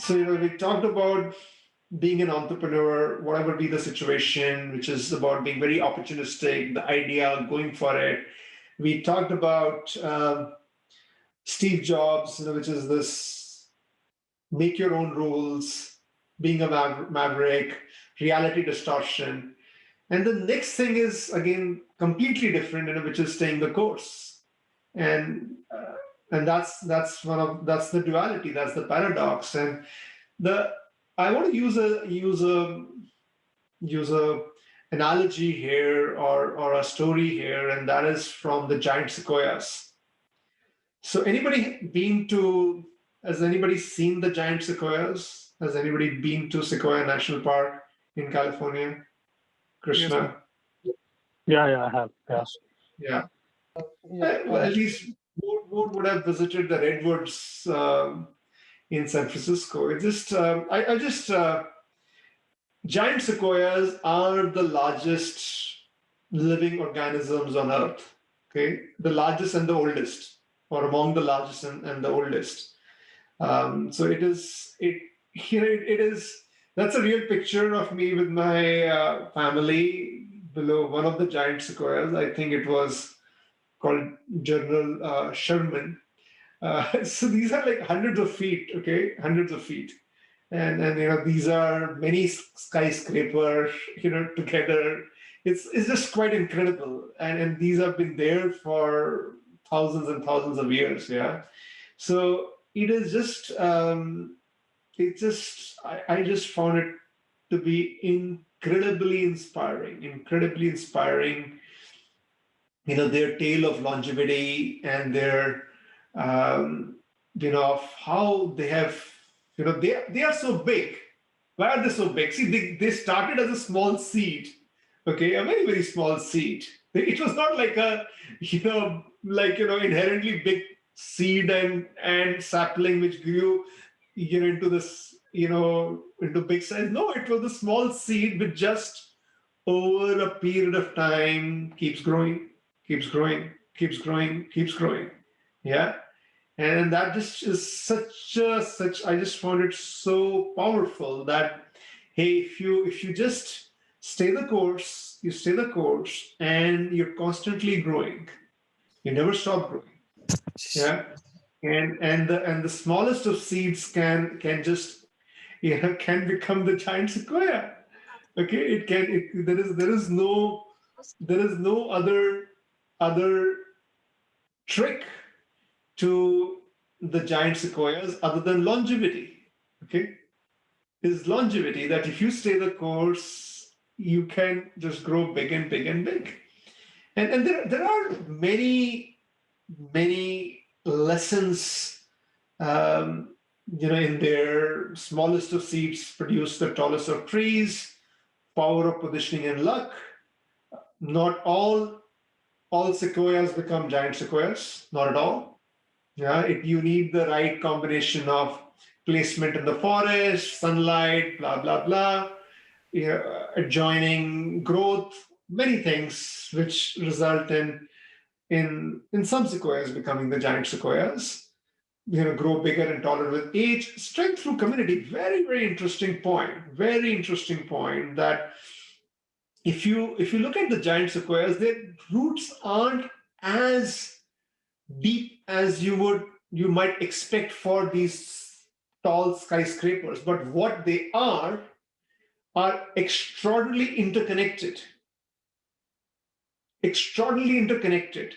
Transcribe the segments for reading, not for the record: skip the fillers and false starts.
So, we talked about being an entrepreneur, whatever be the situation, which is about being very opportunistic, the idea, going for it. We talked about Steve Jobs, which is this make your own rules, being a maverick, reality distortion. And the next thing is again completely different, which is staying the course. And that's the duality, that's the paradox. And the I want to use a analogy here, or a story here, and that is from the giant sequoias. So has anybody seen the giant sequoias? Has anybody been to Sequoia National Park in California? Yes, Krishna? Yeah, yeah, I have. Yeah. Yeah. yeah, Well, at least more would have visited the redwoods in San Francisco. It just, I just, giant sequoias are the largest living organisms on Earth. Okay, the largest and the oldest, or among the largest and the oldest. So it is. That's a real picture of me with my family below one of the giant sequoias. I think it was called General Sherman. So these are like hundreds of feet, okay, hundreds of feet, and these are many skyscrapers, together. It's just quite incredible, and these have been there for thousands and thousands of years, yeah. So it is just I just found it to be incredibly inspiring, their tale of longevity and their of how they have, they are so big. Why are they so big? See, they started as a small seed, okay, a very very small seed. It was not like a inherently big seed and sapling which grew into this into big size. No, it was a small seed which just over a period of time keeps growing, keeps growing, keeps growing, keeps growing. Yeah. And that just is such I just found it so powerful that, hey, if you just you stay the course, and you're constantly growing. You never stop growing. Yeah. And the smallest of seeds can just can become the giant sequoia. Okay, there is no other trick to the giant sequoias other than longevity. Okay, is longevity, that if you stay the course, you can just grow big and big and big. And there are many lessons, in their smallest of seeds produce the tallest of trees, power of positioning and luck. Not all sequoias become giant sequoias, not at all. Yeah, you need the right combination of placement in the forest, sunlight, blah blah blah, adjoining growth, many things which result in some sequoias becoming the giant sequoias. Grow bigger and taller with age. Strength through community. Very very interesting point. Very interesting point that if you look at the giant sequoias, their roots aren't as deep as you might expect for these tall skyscrapers, but what they are extraordinarily interconnected. Extraordinarily interconnected.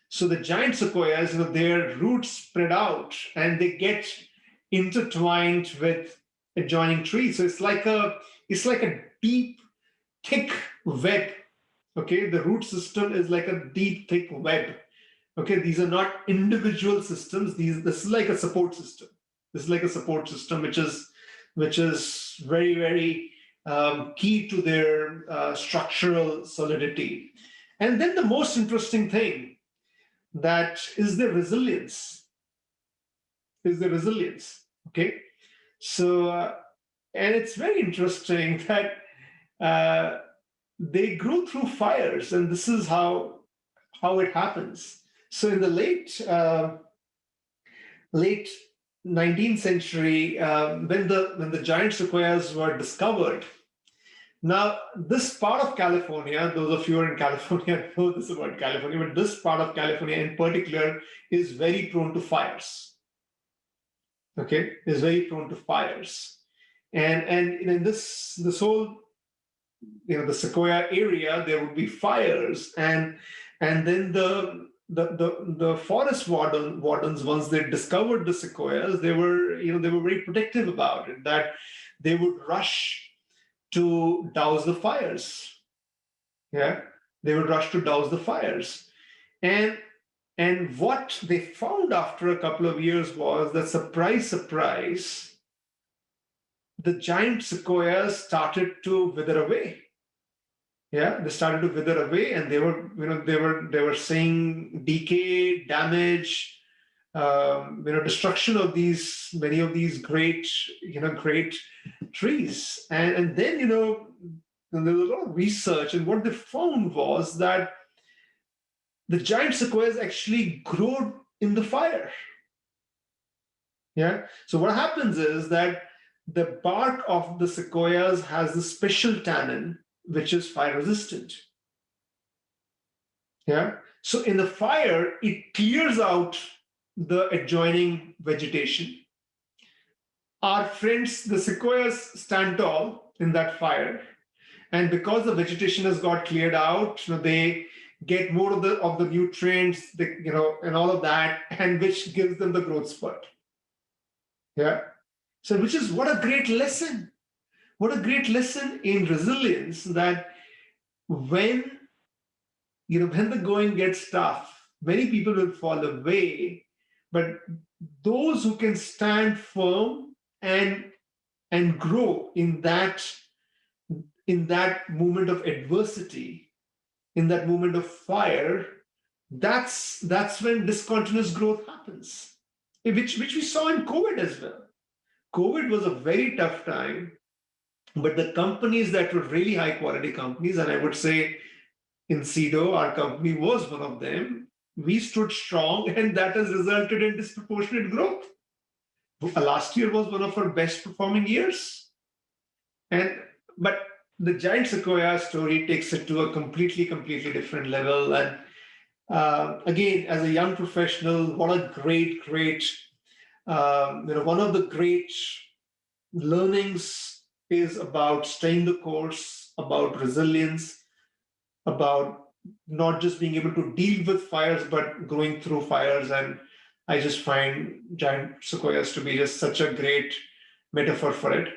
So the giant sequoias, their roots spread out and they get intertwined with adjoining trees. So it's like a deep, thick web. Okay, the root system is like a deep, thick web. Okay, these are not individual systems. This is like a support system. This is like a support system, which is very very key to their structural solidity. And then the most interesting thing, that is the resilience. Okay, so and it's very interesting that uh, they grew through fires, and this is how it happens. So in the late 19th century, when the giant sequoias were discovered. Now, this part of California, those of you who are in California know this about California, but this part of California in particular is very prone to fires. Okay, is very prone to fires, and in this whole the Sequoia area, there would be fires, and then the forest wardens, once they discovered the sequoias, they were very protective about it, that they would rush to douse the fires. Yeah, they would rush to douse the fires, and what they found after a couple of years was that, surprise, surprise, the giant sequoias started to wither away. Yeah, they started to wither away, and they were seeing decay, damage, destruction of these many of these great trees, and then there was a lot of research, and what they found was that the giant sequoias actually grow in the fire. Yeah, so what happens is that the bark of the sequoias has a special tannin which is fire resistant. Yeah. So in the fire, it clears out the adjoining vegetation. Our friends, the sequoias, stand tall in that fire. And because the vegetation has got cleared out, they get more of the nutrients, and all of that, and which gives them the growth spurt. Yeah. So which is what a great lesson. What a great lesson in resilience, that when when the going gets tough, many people will fall away, but those who can stand firm and grow in that moment of adversity, in that moment of fire, that's when discontinuous growth happens, which we saw in COVID as well. COVID was a very tough time, but the companies that were really high quality companies, and I would say Incedo, our company, was one of them. We stood strong, and that has resulted in disproportionate growth. Last year was one of our best performing years. But the giant sequoia story takes it to a completely different level. And again, as a young professional, what a great, one of the great learnings is about staying the course, about resilience, about not just being able to deal with fires, but going through fires. And I just find giant sequoias to be just such a great metaphor for it.